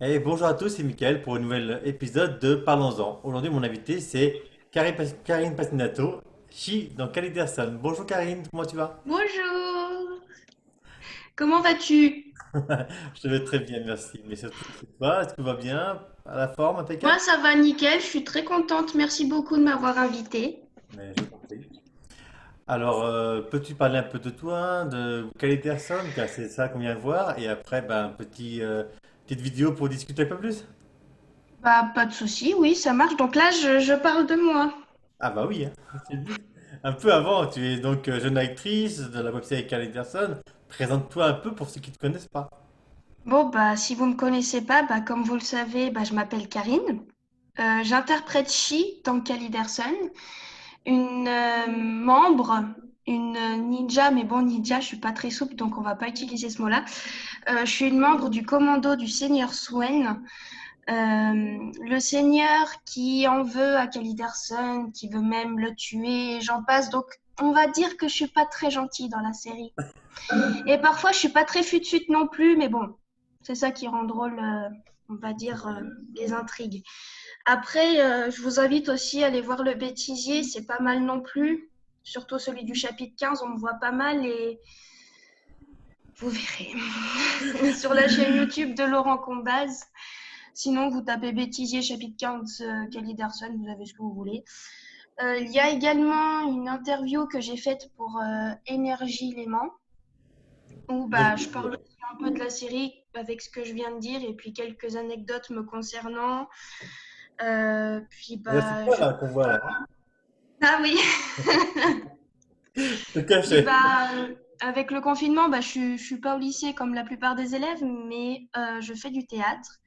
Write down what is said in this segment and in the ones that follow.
Et bonjour à tous, c'est Mickaël pour un nouvel épisode de Parlons-en. Aujourd'hui, mon invité, c'est Karine Passinato, Chi dans Caliderson. Bonjour Karine, comment tu vas? Bonjour, comment vas-tu? Je vais très bien, merci. Mais surtout, c'est toi, est-ce que tout va bien? À la forme, Moi, impeccable? ça va nickel, je suis très contente. Merci beaucoup de m'avoir invitée. Mais je t'en prie. Alors, peux-tu parler un peu de toi, de Caliderson, car c'est ça qu'on vient de voir, et après, ben, petite vidéo pour discuter un peu plus? Bah, pas de souci, oui, ça marche. Donc là, je parle de moi. Ah bah oui, hein, c'est le but. Un peu avant, tu es donc jeune actrice de la web-série Caliderson. Présente-toi un peu pour ceux qui ne te connaissent pas. Bon, bah, si vous me connaissez pas, bah, comme vous le savez, bah, je m'appelle Karine. J'interprète Chi dans Caliderson, une membre, une ninja, mais bon, ninja, je suis pas très souple, donc on va pas utiliser ce mot-là. Je suis une membre du commando du Seigneur Swen. Le Seigneur qui en veut à Caliderson, qui veut même le tuer, j'en passe. Donc, on va dire que je suis pas très gentille dans la série. Et parfois, je suis pas très fut-fut non plus, mais bon, c'est ça qui rend drôle, on va dire, les intrigues. Après, je vous invite aussi à aller voir le bêtisier, c'est pas mal non plus. Surtout celui du chapitre 15, on me voit pas mal et vous verrez. Sur la chaîne YouTube de Laurent Combaz. Sinon, vous tapez bêtisier chapitre 15 Kelly Darson, vous avez ce que vous voulez. Il y a également une interview que j'ai faite pour Énergie Léman, où bah, je parle aussi un peu de la série avec ce que je viens de dire et puis quelques anecdotes me concernant. Puis C'est bah, toi là qu'on voit là. Ah oui. Te Puis caché. bah, avec le confinement, bah, je suis pas au lycée comme la plupart des élèves, mais je fais du théâtre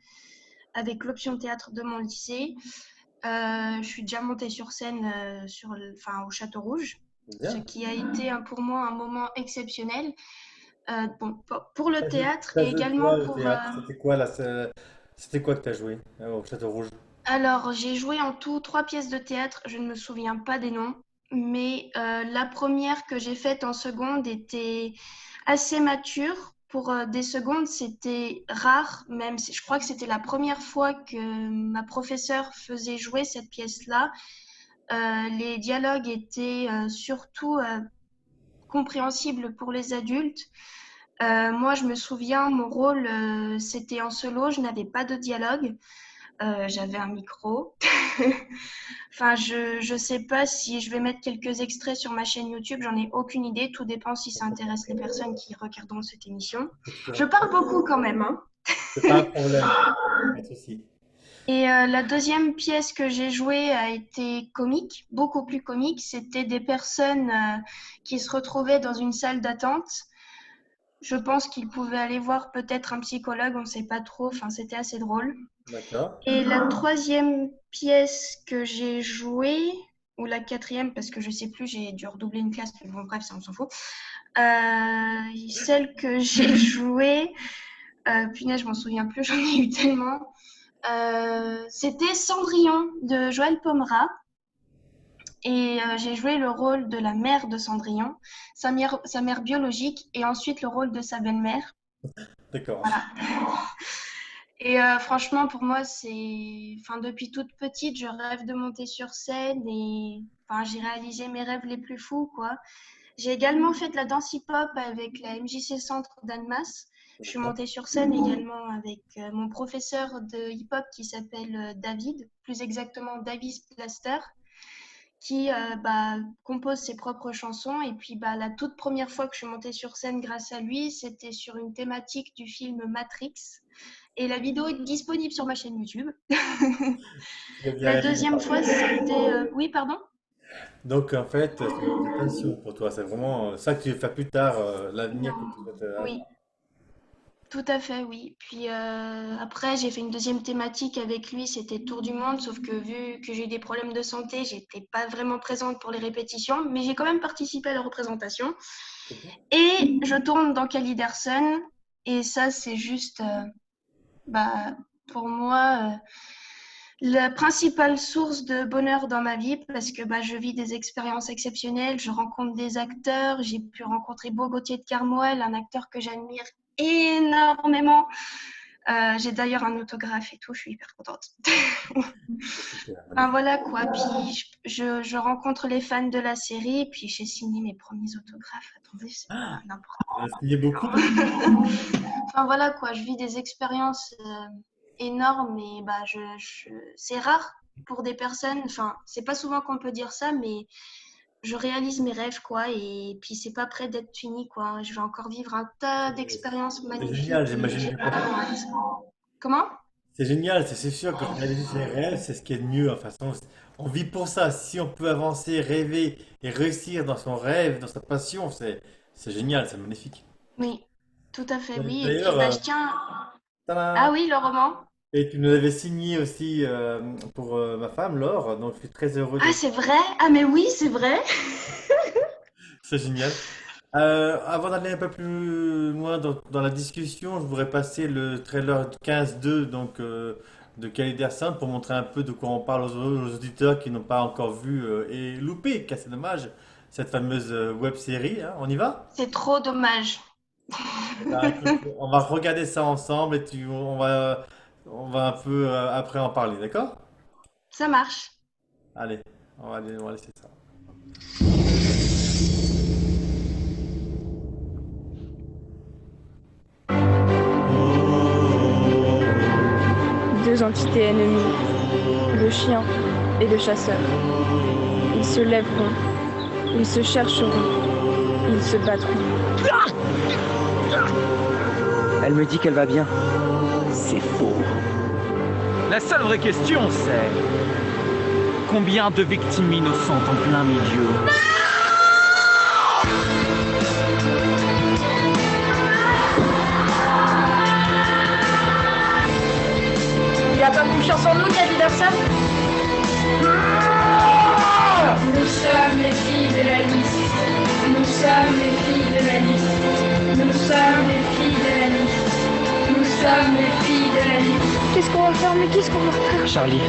avec l'option théâtre de mon lycée. Je suis déjà montée sur scène enfin, au Château Rouge, ce Bien. qui a été pour moi un moment exceptionnel. Bon, pour le théâtre T'as et joué également quoi au pour... théâtre? C'était quoi là? C'était quoi que t'as joué au Château Rouge? Alors, j'ai joué en tout 3 pièces de théâtre, je ne me souviens pas des noms, mais la première que j'ai faite en seconde était assez mature. Pour des secondes, c'était rare, même si je crois que c'était la première fois que ma professeure faisait jouer cette pièce-là. Les dialogues étaient surtout compréhensibles pour les adultes. Moi, je me souviens, mon rôle, c'était en solo, je n'avais pas de dialogue, j'avais un micro. Enfin, je sais pas si je vais mettre quelques extraits sur ma chaîne YouTube, j'en ai aucune idée, tout dépend si ça intéresse les personnes qui regarderont cette émission. Je parle beaucoup quand même, hein. C'est pas un problème. Pas de souci. Et la deuxième pièce que j'ai jouée a été comique, beaucoup plus comique. C'était des personnes qui se retrouvaient dans une salle d'attente. Je pense qu'ils pouvaient aller voir peut-être un psychologue, on ne sait pas trop. Enfin, c'était assez drôle. D'accord. Et la troisième pièce que j'ai jouée, ou la quatrième, parce que je sais plus, j'ai dû redoubler une classe, mais bon, bref, ça on s'en fout. Celle que j'ai jouée, punaise, je m'en souviens plus, j'en ai eu tellement. C'était Cendrillon de Joël Pomera. Et j'ai joué le rôle de la mère de Cendrillon, sa mère biologique, et ensuite le rôle de sa belle-mère. D'accord. Voilà. Et franchement, pour moi, c'est, enfin, depuis toute petite, je rêve de monter sur scène et, enfin, j'ai réalisé mes rêves les plus fous, quoi. J'ai également fait de la danse hip-hop avec la MJC Centre d'Annemasse. Je suis D'accord. montée sur scène également avec mon professeur de hip-hop qui s'appelle David, plus exactement Davis Plaster, qui bah, compose ses propres chansons. Et puis bah, la toute première fois que je suis montée sur scène grâce à lui, c'était sur une thématique du film Matrix. Et la vidéo est disponible sur ma chaîne YouTube. Tu l'as bien La réalisé, deuxième pardon. fois, c'était... Oui, pardon. Donc en fait, c'est une passion pour toi. C'est vraiment ça que tu veux faire plus tard, l'avenir que tu souhaites Oui, avoir. tout à fait, oui. Puis après, j'ai fait une deuxième thématique avec lui, c'était Tour du monde, sauf que vu que j'ai eu des problèmes de santé, j'étais pas vraiment présente pour les répétitions, mais j'ai quand même participé à la représentation. C'est bien. Et je tourne dans Caliderson, et ça, c'est juste, bah, pour moi, la principale source de bonheur dans ma vie, parce que bah, je vis des expériences exceptionnelles, je rencontre des acteurs, j'ai pu rencontrer Beau Gauthier de Carmoel, un acteur que j'admire énormément. J'ai d'ailleurs un autographe et tout, je suis hyper contente. Super, Enfin magnifique. voilà quoi, puis je rencontre les fans de la série, puis j'ai signé mes premiers autographes. Attendez, c'est pas n'importe On a signé beaucoup, toi? quoi. Enfin voilà quoi, je vis des expériences énormes et bah c'est rare pour des personnes, enfin c'est pas souvent qu'on peut dire ça, mais je réalise mes rêves quoi et puis c'est pas près d'être fini quoi. Je vais encore vivre un tas d'expériences C'est génial, magnifiques et j'imagine j'ai que pas pour toi. hâte. Comment? C'est génial, c'est sûr que réaliser ses rêves, c'est ce qui est de mieux. Enfin, on vit pour ça. Si on peut avancer, rêver et réussir dans son rêve, dans sa passion, c'est génial, c'est magnifique. Oui, tout à fait, oui. Et puis D'ailleurs, bah je tiens. Ah tadam. oui, le roman. Et tu nous avais signé aussi pour ma femme, Laure, donc je suis très heureux Ah de... c'est vrai? Ah mais oui, c'est vrai. C'est génial. Avant d'aller un peu plus loin dans la discussion, je voudrais passer le trailer 15-2 donc, de Kaliderson pour montrer un peu de quoi on parle aux auditeurs qui n'ont pas encore vu et loupé, car c'est dommage, cette fameuse web série. Hein. On y va? C'est trop dommage. Eh ben, écoute, on va regarder ça ensemble et on va un peu après en parler, d'accord? Ça marche. Allez, on va laisser ça. Deux entités ennemies, le chien et le chasseur. Ils se lèveront, ils se chercheront, ils se battront. Elle me dit qu'elle va bien. C'est faux. La seule vraie question, c'est combien de victimes innocentes en plein milieu? Il a pas confiance en nous, Kaliderson? Nous sommes les filles de la liste. Nous sommes les filles de la liste. Nous sommes les filles de la liste. Nous sommes les filles de la liste. Qu'est-ce qu'on va faire? Mais qu'est-ce qu'on va faire? Charlie,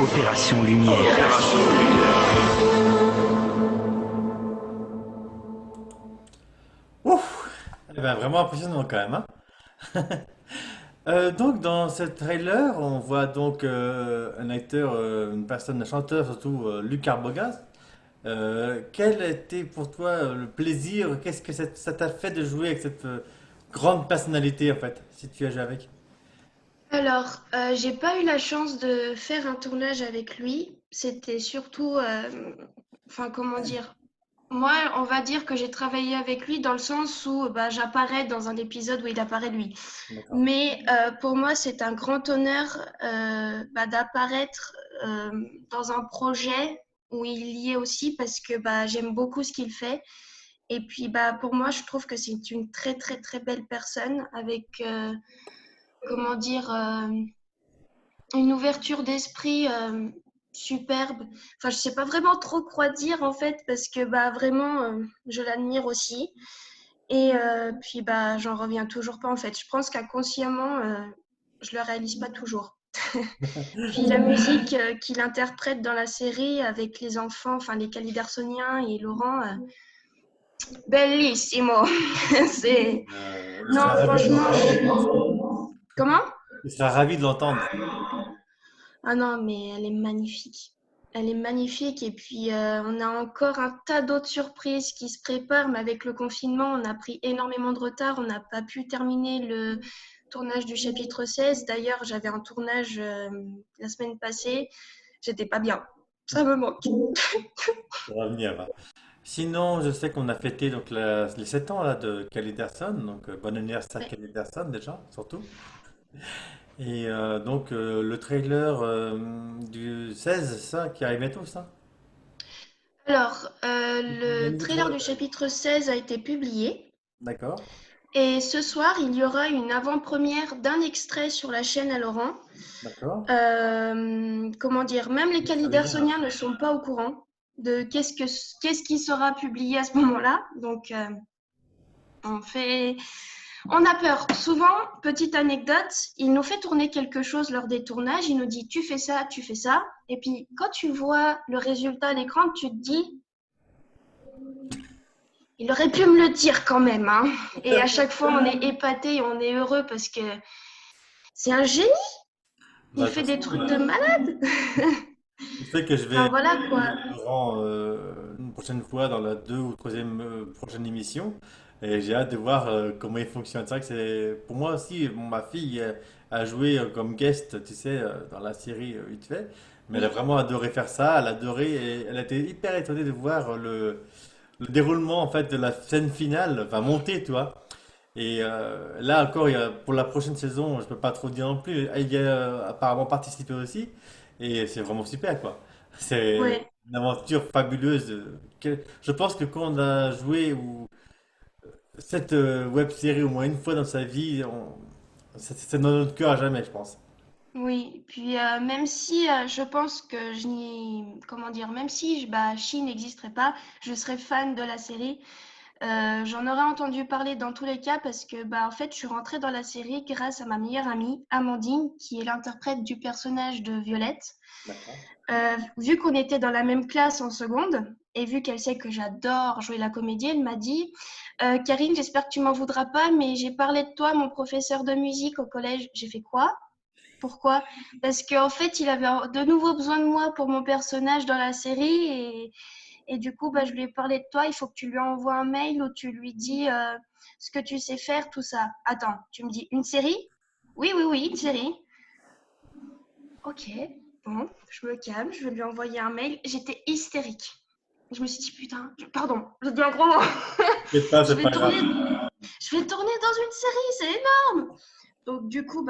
Opération Lumière. Ouf! Eh ben, vraiment impressionnant quand même, hein. Donc dans ce trailer, on voit donc un acteur, une personne, un chanteur surtout, Luc Arbogast. Quel était pour toi le plaisir? Qu'est-ce que ça t'a fait de jouer avec cette grande personnalité en fait, si tu as joué avec? Alors, j'ai pas eu la chance de faire un tournage avec lui. C'était surtout, enfin comment dire? Moi, on va dire que j'ai travaillé avec lui dans le sens où bah, j'apparais dans un épisode où il apparaît lui. D'accord. Mais pour moi, c'est un grand honneur bah, d'apparaître dans un projet où il y est aussi parce que bah, j'aime beaucoup ce qu'il fait. Et puis bah, pour moi, je trouve que c'est une très très très belle personne avec, comment dire, une ouverture d'esprit superbe. Enfin, je sais pas vraiment trop quoi dire en fait parce que bah, vraiment, je l'admire aussi. Et puis, bah, j'en reviens toujours pas en fait. Je pense qu'inconsciemment, je le réalise pas toujours. Puis la musique qu'il interprète dans la série avec les enfants, enfin les Calidersoniens et Laurent, bellissimo. C'est Il non, sera ravi de franchement, l'entendre. comment? Il sera ravi de l'entendre. Ah non, mais elle est magnifique. Elle est magnifique et puis on a encore un tas d'autres surprises qui se préparent, mais avec le confinement, on a pris énormément de retard. On n'a pas pu terminer le tournage du chapitre 16. D'ailleurs, j'avais un tournage la semaine passée. J'étais pas bien. Ça me manque. Ça va venir. Va. Sinon, je sais qu'on a fêté donc les 7 ans là, de Kaliderson, donc bon anniversaire Ouais. Kaliderson déjà, surtout. Et donc le trailer du 16, ça, qui arrive bientôt, ça? Alors, Il y a le une trailer étoile. du chapitre 16 a été publié. D'accord. Et ce soir, il y aura une avant-première d'un extrait sur la chaîne à Laurent. D'accord. Comment dire, même les Ça veut dire. calidersoniens ne sont pas au courant de qu'est-ce qui sera publié à ce moment-là. Donc, on fait, on a peur. Souvent, petite anecdote, il nous fait tourner quelque chose lors des tournages. Il nous dit, tu fais ça, tu fais ça. Et puis, quand tu vois le résultat à l'écran, tu te dis, il aurait pu me le dire quand même, hein. Et à chaque fois, on est épaté et on est heureux parce que c'est un génie. Il Bah, fait de toute des façon, trucs de malade. je sais que je Enfin, vais voilà quoi. Laurent une prochaine fois dans la deux ou troisième prochaine émission. Et j'ai hâte de voir comment il fonctionne. C'est vrai que c'est pour moi aussi, bon, ma fille a joué comme guest, tu sais, dans la série vite fait. Mais elle a Oui, vraiment adoré faire ça. Elle a adoré et elle a été hyper étonnée de voir le déroulement en fait de la scène finale, enfin monter, tu vois. Et là encore, pour la prochaine saison, je peux pas trop dire non plus. Il y a apparemment participé aussi, et c'est vraiment super, quoi. C'est ouais. une aventure fabuleuse. Je pense que quand on a joué cette web série au moins une fois dans sa vie, c'est dans notre cœur à jamais, je pense. Oui, puis même si je pense que je n'y, comment dire, même si Chi n'existerait pas, je serais fan de la série. J'en aurais entendu parler dans tous les cas parce que en fait, je suis rentrée dans la série grâce à ma meilleure amie, Amandine, qui est l'interprète du personnage de Violette. D'accord. Vu qu'on était dans la même classe en seconde et vu qu'elle sait que j'adore jouer la comédie, elle m'a dit Karine, j'espère que tu m'en voudras pas, mais j'ai parlé de toi à mon professeur de musique au collège. J'ai fait quoi? Pourquoi? Parce qu'en fait, il avait de nouveau besoin de moi pour mon personnage dans la série et du coup, je lui ai parlé de toi. Il faut que tu lui envoies un mail où tu lui dis ce que tu sais faire, tout ça. Attends, tu me dis une série? Oui, oui, oui, une série. Ok, bon, je me calme, je vais lui envoyer un mail. J'étais hystérique. Je me suis dit, putain, pardon, je dis un gros mot. T'inquiète pas, je c'est vais pas grave. tourner, je vais tourner dans une série, c'est énorme. Donc du coup,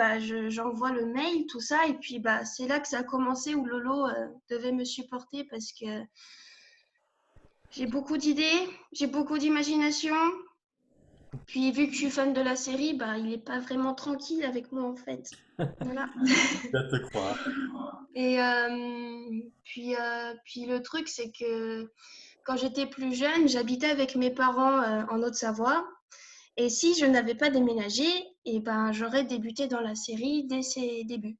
j'envoie le mail, tout ça, et puis c'est là que ça a commencé où Lolo devait me supporter parce que j'ai beaucoup d'idées, j'ai beaucoup d'imagination. Puis vu que je suis fan de la série, il est pas vraiment tranquille avec moi en fait. Voilà. Je vais te croire. Et puis le truc, c'est que quand j'étais plus jeune, j'habitais avec mes parents en Haute-Savoie. Et si je n'avais pas déménagé, j'aurais débuté dans la série dès ses débuts.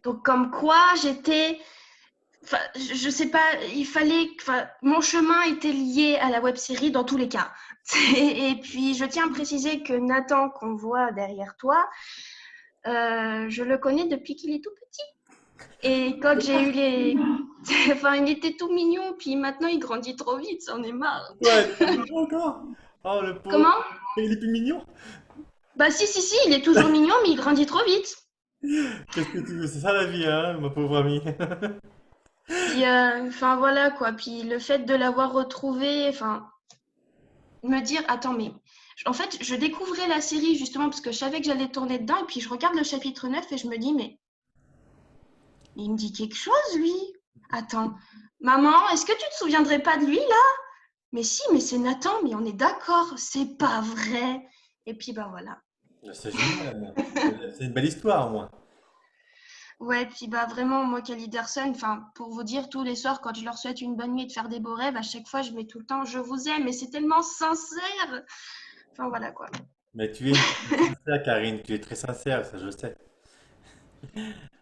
Donc comme quoi, je sais pas, mon chemin était lié à la web série dans tous les cas. Et puis je tiens à préciser que Nathan qu'on voit derrière toi, je le connais depuis qu'il est tout petit. Et quand j'ai eu les... Enfin, il était tout mignon, puis maintenant il grandit trop vite, c'en est marre. Ouais, il est plus mignon encore. Oh, le pauvre. Comment? Il est plus mignon. Si, il est toujours mignon, mais il grandit trop vite. Qu'est-ce que tu veux? C'est ça la vie, hein, ma pauvre amie. Puis, voilà quoi. Puis le fait de l'avoir retrouvé, me dire, attends, mais en fait, je découvrais la série justement parce que je savais que j'allais tourner dedans, et puis je regarde le chapitre 9 et je me dis, mais il me dit quelque chose, lui. Attends, maman, est-ce que tu te souviendrais pas de lui là? Mais si, mais c'est Nathan, mais on est d'accord, c'est pas vrai. Et puis voilà. C'est génial. C'est une belle histoire, au moins. Ouais, puis vraiment, moi, Kelly Derson, pour vous dire, tous les soirs, quand je leur souhaite une bonne nuit et de faire des beaux rêves, à chaque fois, je mets tout le temps, je vous aime, et c'est tellement sincère. Enfin, voilà quoi. Mais tu es une personne sincère, Karine. Tu es très sincère, ça je sais.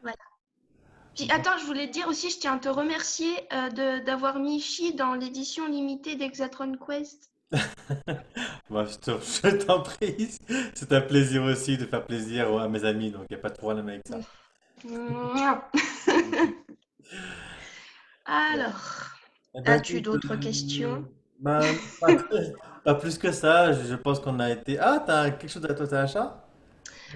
Voilà. Puis attends, je voulais te dire aussi, je tiens à te remercier d'avoir mis Chi dans l'édition limitée d'Hexatron Quest. Moi, je t'en prie. C'est un plaisir aussi de faire plaisir à mes amis, donc il n'y a pas de problème avec ça. Mouah. Alors, Eh ben, as-tu écoute, d'autres questions? ben, pas, pas plus que ça. Je pense qu'on a été. Ah, t'as quelque chose à toi, t'as un chat?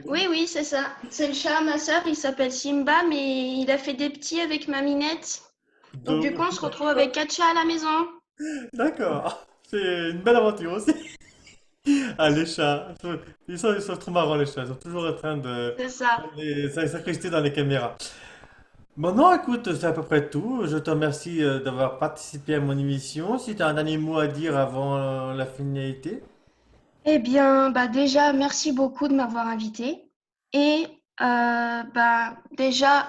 Oui, oui, c'est ça. C'est le chat à ma sœur, il s'appelle Simba, mais il a fait des petits avec ma minette. Donc du coup, on se retrouve avec 4 chats à la maison. D'accord. C'est une belle aventure aussi. Ah, les chats. Ils sont trop marrants, les chats. Ils sont toujours en train de C'est ça. s'incruster dans les caméras. Bon, non, écoute, c'est à peu près tout. Je te remercie d'avoir participé à mon émission. Si tu as un dernier mot à dire avant la finalité. Eh bien, bah déjà, merci beaucoup de m'avoir invité. Et bah déjà,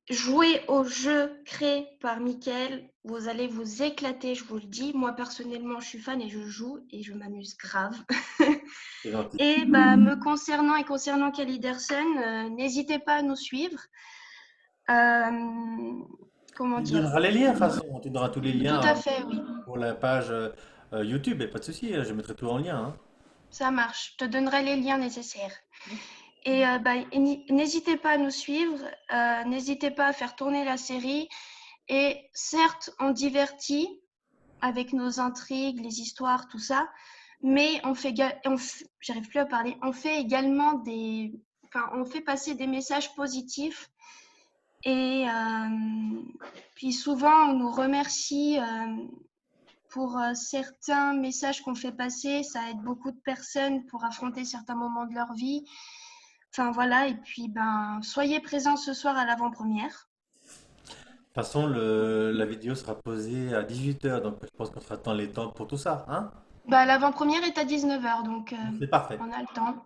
jouez au jeu créé par Mickaël. Vous allez vous éclater, je vous le dis. Moi, personnellement, je suis fan et je joue et je m'amuse grave. C'est gentil. Et bah, me concernant et concernant Kelly Derson, n'hésitez pas à nous suivre. Euh, comment Tu dire? donneras les liens, de toute façon. Tu donneras tous les Tout liens à fait, oui. pour la page YouTube. Et pas de souci, je mettrai tout en lien, hein. Ça marche. Je te donnerai les liens nécessaires. Et bah, n'hésitez pas à nous suivre, n'hésitez pas à faire tourner la série. Et certes, on divertit avec nos intrigues, les histoires, tout ça, mais j'arrive plus à parler, on fait également on fait passer des messages positifs. Et puis souvent, on nous remercie pour certains messages qu'on fait passer. Ça aide beaucoup de personnes pour affronter certains moments de leur vie. Enfin voilà, et puis ben soyez présents ce soir à l'avant-première. De toute façon, la vidéo sera posée à 18h, donc je pense qu'on sera dans les temps pour tout ça, hein? Bah, l'avant-première est à 19h, donc C'est parfait. on a le temps.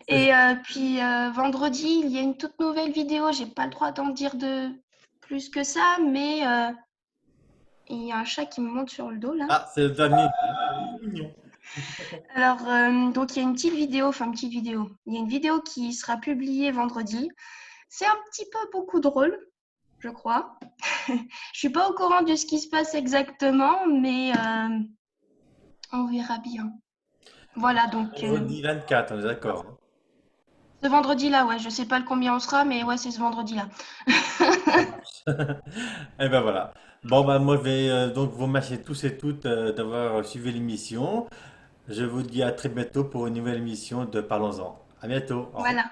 C'est Et puis vendredi, il y a une toute nouvelle vidéo. J'ai pas le droit d'en dire de plus que ça, mais il y a un chat qui me monte sur le dos là. Ah, c'est le dernier. Mignon. Alors, donc il y a une petite vidéo, enfin une petite vidéo. Il y a une vidéo qui sera publiée vendredi. C'est un petit peu beaucoup drôle, je crois. Je suis pas au courant de ce qui se passe exactement, mais on verra bien. Voilà, donc Vendredi 24, on est d'accord, hein. ce vendredi-là, ouais, je sais pas le combien on sera, mais ouais, c'est ce vendredi-là. Ça marche. Et ben voilà. Bon, ben moi, je vais donc vous remercier tous et toutes d'avoir suivi l'émission. Je vous dis à très bientôt pour une nouvelle émission de Parlons-en. À bientôt. Au revoir. Voilà.